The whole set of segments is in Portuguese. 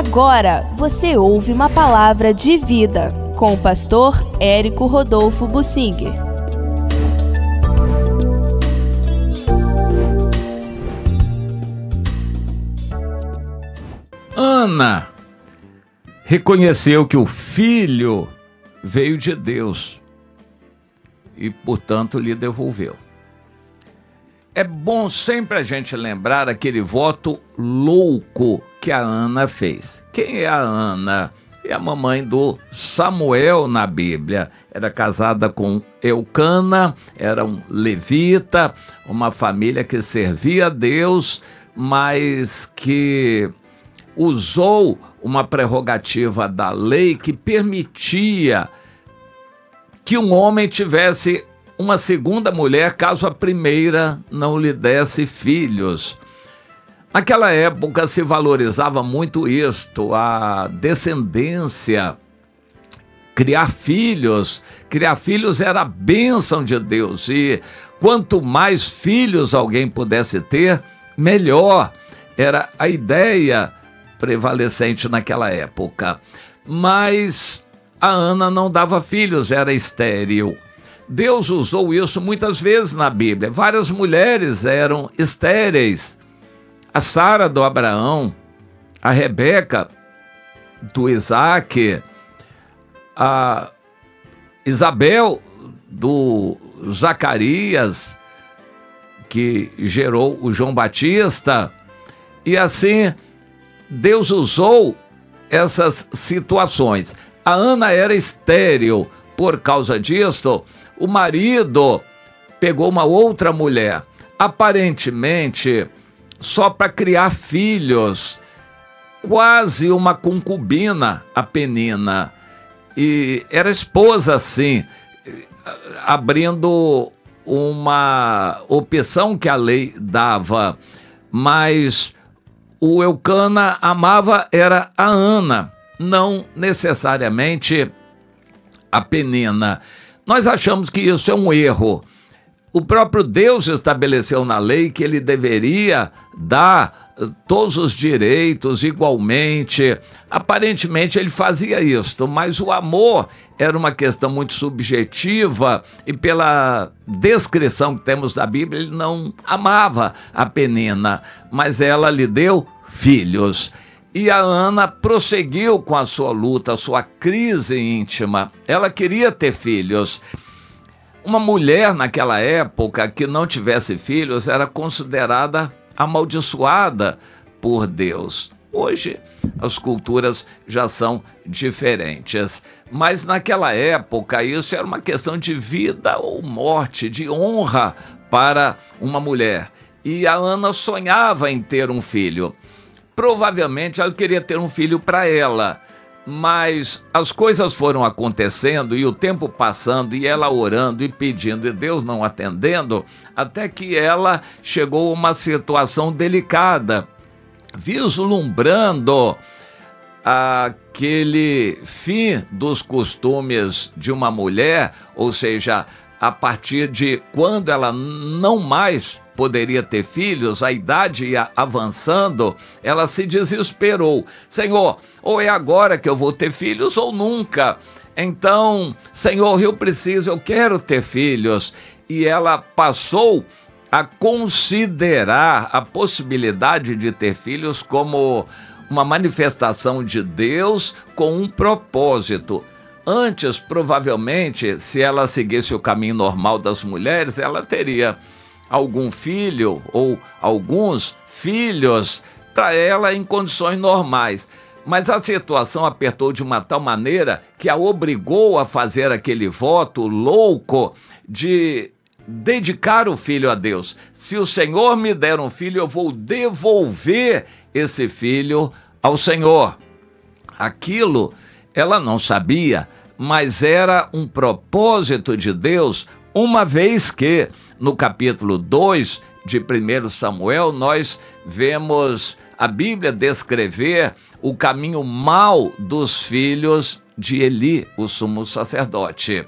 Agora você ouve uma palavra de vida com o pastor Érico Rodolfo Bussinger. Ana reconheceu que o filho veio de Deus e, portanto, lhe devolveu. É bom sempre a gente lembrar aquele voto louco que a Ana fez. Quem é a Ana? É a mamãe do Samuel na Bíblia. Era casada com Eucana, era um levita, uma família que servia a Deus, mas que usou uma prerrogativa da lei que permitia que um homem tivesse uma segunda mulher caso a primeira não lhe desse filhos. Naquela época se valorizava muito isto, a descendência, criar filhos. Criar filhos era a bênção de Deus e quanto mais filhos alguém pudesse ter, melhor. Era a ideia prevalecente naquela época. Mas a Ana não dava filhos, era estéril. Deus usou isso muitas vezes na Bíblia. Várias mulheres eram estéreis. A Sara do Abraão, a Rebeca do Isaac, a Isabel do Zacarias, que gerou o João Batista. E assim, Deus usou essas situações. A Ana era estéril. Por causa disso, o marido pegou uma outra mulher, aparentemente só para criar filhos, quase uma concubina, a Penina. E era esposa, sim, abrindo uma opção que a lei dava, mas o Eucana amava era a Ana, não necessariamente a Penina. Nós achamos que isso é um erro. O próprio Deus estabeleceu na lei que ele deveria dar todos os direitos igualmente. Aparentemente ele fazia isso, mas o amor era uma questão muito subjetiva e pela descrição que temos da Bíblia, ele não amava a Penina, mas ela lhe deu filhos. E a Ana prosseguiu com a sua luta, a sua crise íntima. Ela queria ter filhos. Uma mulher naquela época que não tivesse filhos era considerada amaldiçoada por Deus. Hoje as culturas já são diferentes, mas naquela época isso era uma questão de vida ou morte, de honra para uma mulher. E a Ana sonhava em ter um filho. Provavelmente ela queria ter um filho para ela, mas as coisas foram acontecendo e o tempo passando e ela orando e pedindo e Deus não atendendo, até que ela chegou a uma situação delicada, vislumbrando aquele fim dos costumes de uma mulher, ou seja, a partir de quando ela não mais poderia ter filhos, a idade ia avançando, ela se desesperou. Senhor, ou é agora que eu vou ter filhos ou nunca. Então, Senhor, eu quero ter filhos. E ela passou a considerar a possibilidade de ter filhos como uma manifestação de Deus com um propósito. Antes, provavelmente, se ela seguisse o caminho normal das mulheres, ela teria algum filho ou alguns filhos para ela em condições normais. Mas a situação apertou de uma tal maneira que a obrigou a fazer aquele voto louco de dedicar o filho a Deus. Se o Senhor me der um filho, eu vou devolver esse filho ao Senhor. Aquilo ela não sabia, mas era um propósito de Deus, uma vez que no capítulo 2 de 1 Samuel, nós vemos a Bíblia descrever o caminho mau dos filhos de Eli, o sumo sacerdote.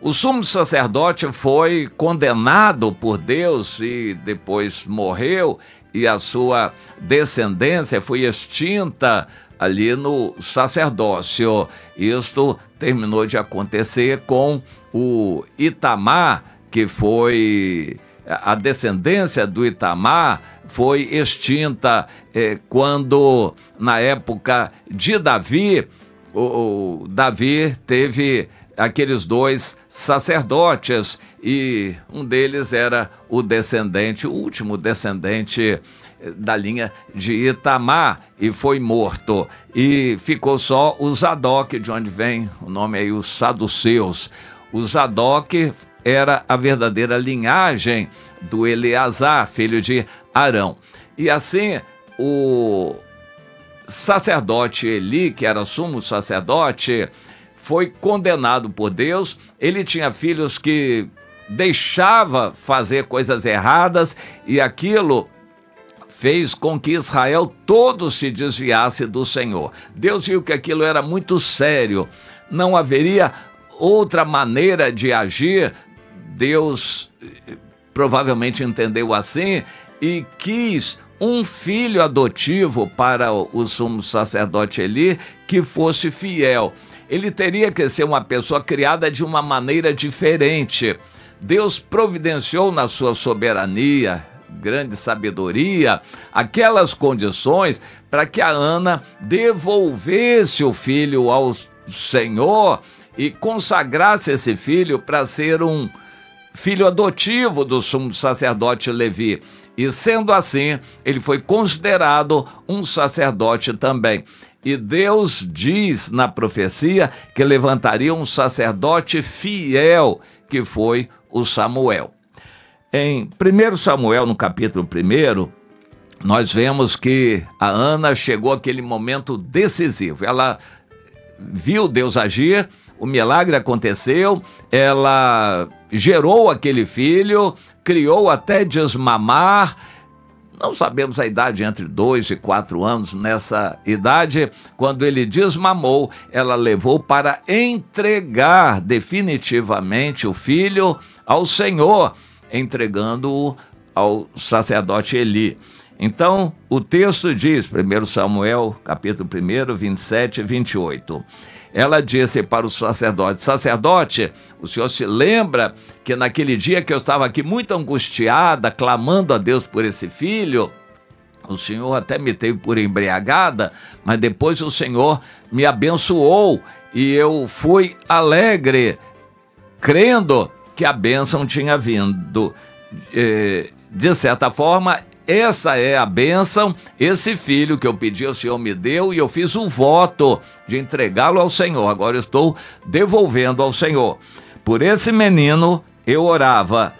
O sumo sacerdote foi condenado por Deus e depois morreu, e a sua descendência foi extinta ali no sacerdócio. Isto terminou de acontecer com o Itamar, que foi a descendência do Itamar foi extinta quando, na época de Davi, o Davi teve aqueles dois sacerdotes e um deles era o descendente, o último descendente da linha de Itamar, e foi morto. E ficou só o Zadok, de onde vem o nome aí, os saduceus. O Zadok era a verdadeira linhagem do Eleazar, filho de Arão. E assim, o sacerdote Eli, que era sumo sacerdote, foi condenado por Deus. Ele tinha filhos que deixava fazer coisas erradas e aquilo fez com que Israel todo se desviasse do Senhor. Deus viu que aquilo era muito sério, não haveria outra maneira de agir. Deus provavelmente entendeu assim e quis um filho adotivo para o sumo sacerdote Eli que fosse fiel. Ele teria que ser uma pessoa criada de uma maneira diferente. Deus providenciou na sua soberania, grande sabedoria, aquelas condições para que a Ana devolvesse o filho ao Senhor e consagrasse esse filho para ser um filho adotivo do sumo sacerdote Levi. E sendo assim, ele foi considerado um sacerdote também. E Deus diz na profecia que levantaria um sacerdote fiel, que foi o Samuel. Em 1 Samuel, no capítulo 1, nós vemos que a Ana chegou àquele momento decisivo. Ela viu Deus agir, o milagre aconteceu, ela gerou aquele filho, criou até desmamar. Não sabemos a idade, entre 2 e 4 anos. Nessa idade, quando ele desmamou, ela levou para entregar definitivamente o filho ao Senhor, entregando-o ao sacerdote Eli. Então, o texto diz, 1 Samuel, capítulo 1, 27 e 28. Ela disse para o sacerdote: sacerdote, o senhor se lembra que naquele dia que eu estava aqui muito angustiada, clamando a Deus por esse filho, o senhor até me teve por embriagada, mas depois o senhor me abençoou e eu fui alegre, crendo que a bênção tinha vindo. De certa forma, essa é a bênção, esse filho que eu pedi, o Senhor me deu e eu fiz um voto de entregá-lo ao Senhor. Agora eu estou devolvendo ao Senhor. Por esse menino eu orava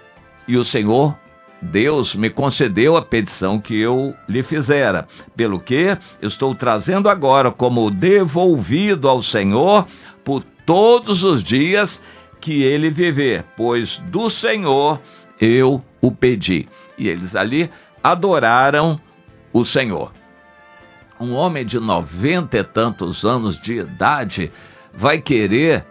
e o Senhor, Deus, me concedeu a petição que eu lhe fizera, pelo que estou trazendo agora como devolvido ao Senhor por todos os dias que ele viver, pois do Senhor eu o pedi. E eles ali adoraram o Senhor. Um homem de 90 e tantos anos de idade vai querer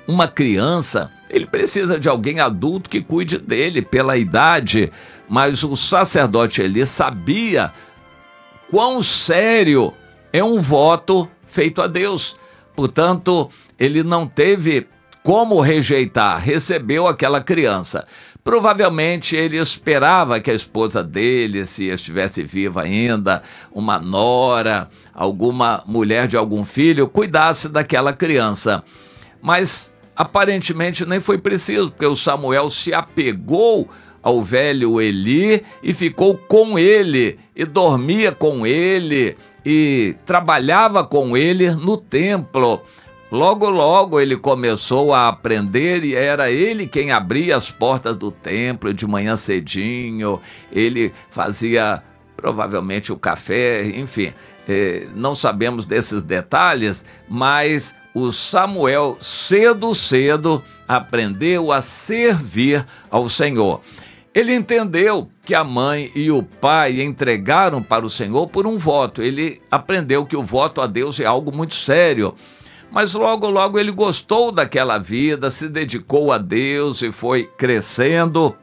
uma criança? Ele precisa de alguém adulto que cuide dele pela idade, mas o sacerdote Eli sabia quão sério é um voto feito a Deus. Portanto, ele não teve como rejeitar, recebeu aquela criança. Provavelmente ele esperava que a esposa dele, se estivesse viva ainda, uma nora, alguma mulher de algum filho, cuidasse daquela criança. Mas aparentemente nem foi preciso, porque o Samuel se apegou ao velho Eli e ficou com ele, e dormia com ele, e trabalhava com ele no templo. Logo, logo ele começou a aprender e era ele quem abria as portas do templo de manhã cedinho. Ele fazia provavelmente o café, enfim, não sabemos desses detalhes, mas o Samuel cedo aprendeu a servir ao Senhor. Ele entendeu que a mãe e o pai entregaram para o Senhor por um voto. Ele aprendeu que o voto a Deus é algo muito sério. Mas logo, logo ele gostou daquela vida, se dedicou a Deus e foi crescendo,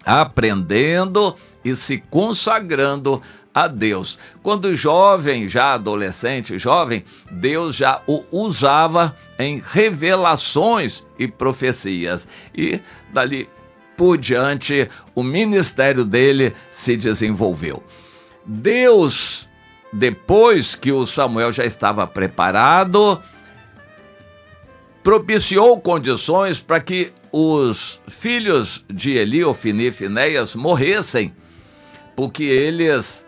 aprendendo e se consagrando a Deus. Quando jovem, já adolescente, jovem, Deus já o usava em revelações e profecias. E dali por diante, o ministério dele se desenvolveu. Deus, depois que o Samuel já estava preparado, propiciou condições para que os filhos de Eli, Ofni e Finéias, morressem, porque eles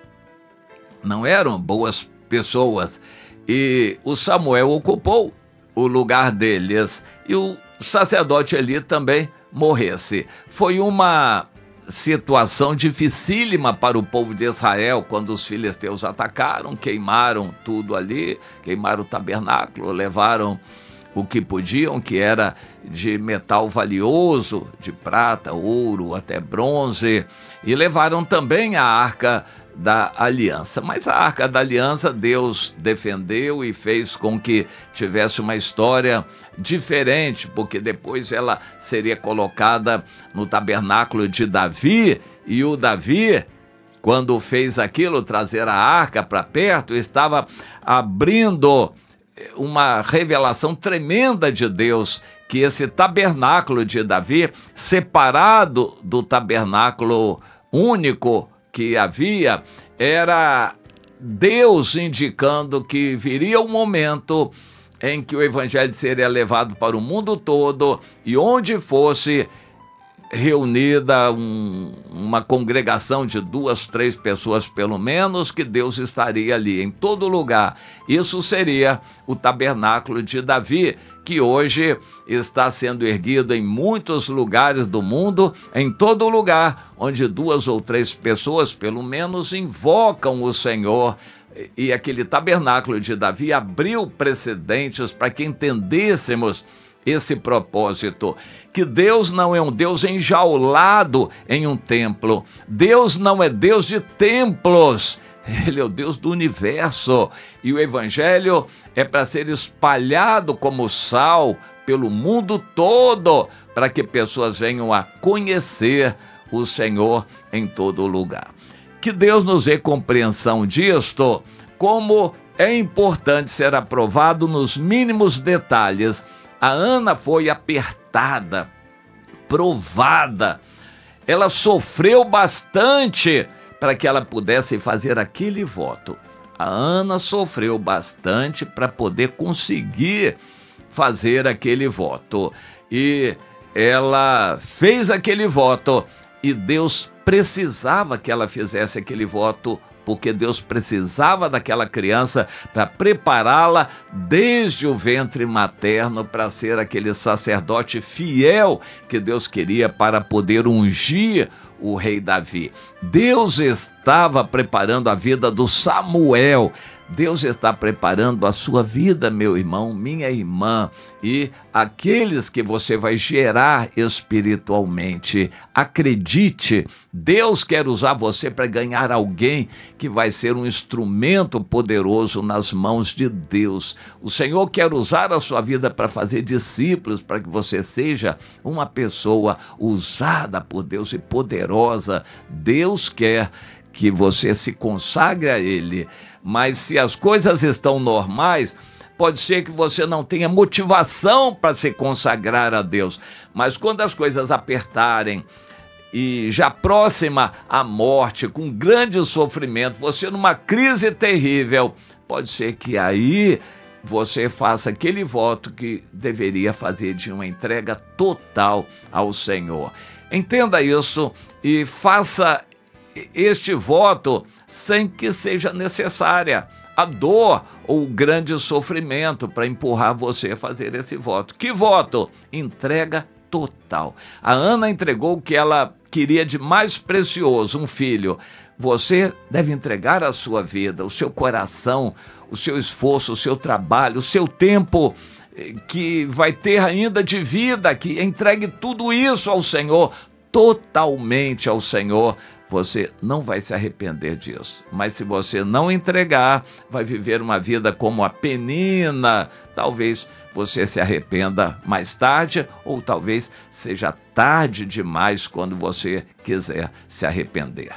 não eram boas pessoas. E o Samuel ocupou o lugar deles, e o sacerdote Eli também morresse. Foi uma situação dificílima para o povo de Israel quando os filisteus atacaram, queimaram tudo ali, queimaram o tabernáculo, levaram o que podiam, que era de metal valioso, de prata, ouro, até bronze, e levaram também a Arca da Aliança. Mas a Arca da Aliança Deus defendeu e fez com que tivesse uma história diferente, porque depois ela seria colocada no tabernáculo de Davi, e o Davi, quando fez aquilo, trazer a arca para perto, estava abrindo uma revelação tremenda de Deus, que esse tabernáculo de Davi, separado do tabernáculo único que havia, era Deus indicando que viria um momento em que o evangelho seria levado para o mundo todo, e onde fosse reunida uma congregação de 2, 3 pessoas pelo menos, que Deus estaria ali em todo lugar. Isso seria o tabernáculo de Davi, que hoje está sendo erguido em muitos lugares do mundo, em todo lugar onde 2 ou 3 pessoas pelo menos invocam o Senhor. E aquele tabernáculo de Davi abriu precedentes para que entendêssemos esse propósito, que Deus não é um Deus enjaulado em um templo. Deus não é Deus de templos, Ele é o Deus do universo, e o evangelho é para ser espalhado como sal pelo mundo todo, para que pessoas venham a conhecer o Senhor em todo lugar. Que Deus nos dê compreensão disto, como é importante ser aprovado nos mínimos detalhes. A Ana foi apertada, provada, ela sofreu bastante para que ela pudesse fazer aquele voto. A Ana sofreu bastante para poder conseguir fazer aquele voto. E ela fez aquele voto, e Deus precisava que ela fizesse aquele voto, porque Deus precisava daquela criança para prepará-la desde o ventre materno para ser aquele sacerdote fiel que Deus queria para poder ungir o rei Davi. Deus estava preparando a vida do Samuel. Deus está preparando a sua vida, meu irmão, minha irmã, e aqueles que você vai gerar espiritualmente. Acredite, Deus quer usar você para ganhar alguém que vai ser um instrumento poderoso nas mãos de Deus. O Senhor quer usar a sua vida para fazer discípulos, para que você seja uma pessoa usada por Deus e poderosa. Deus quer que você se consagre a Ele, mas se as coisas estão normais, pode ser que você não tenha motivação para se consagrar a Deus, mas quando as coisas apertarem, e já próxima à morte, com grande sofrimento, você numa crise terrível, pode ser que aí você faça aquele voto que deveria fazer, de uma entrega total ao Senhor. Entenda isso e faça este voto sem que seja necessária a dor ou o grande sofrimento para empurrar você a fazer esse voto. Que voto? Entrega total. A Ana entregou o que ela queria de mais precioso, um filho. Você deve entregar a sua vida, o seu coração, o seu esforço, o seu trabalho, o seu tempo que vai ter ainda de vida, que entregue tudo isso ao Senhor, totalmente ao Senhor. Você não vai se arrepender disso. Mas se você não entregar, vai viver uma vida como a Penina. Talvez você se arrependa mais tarde, ou talvez seja tarde demais quando você quiser se arrepender.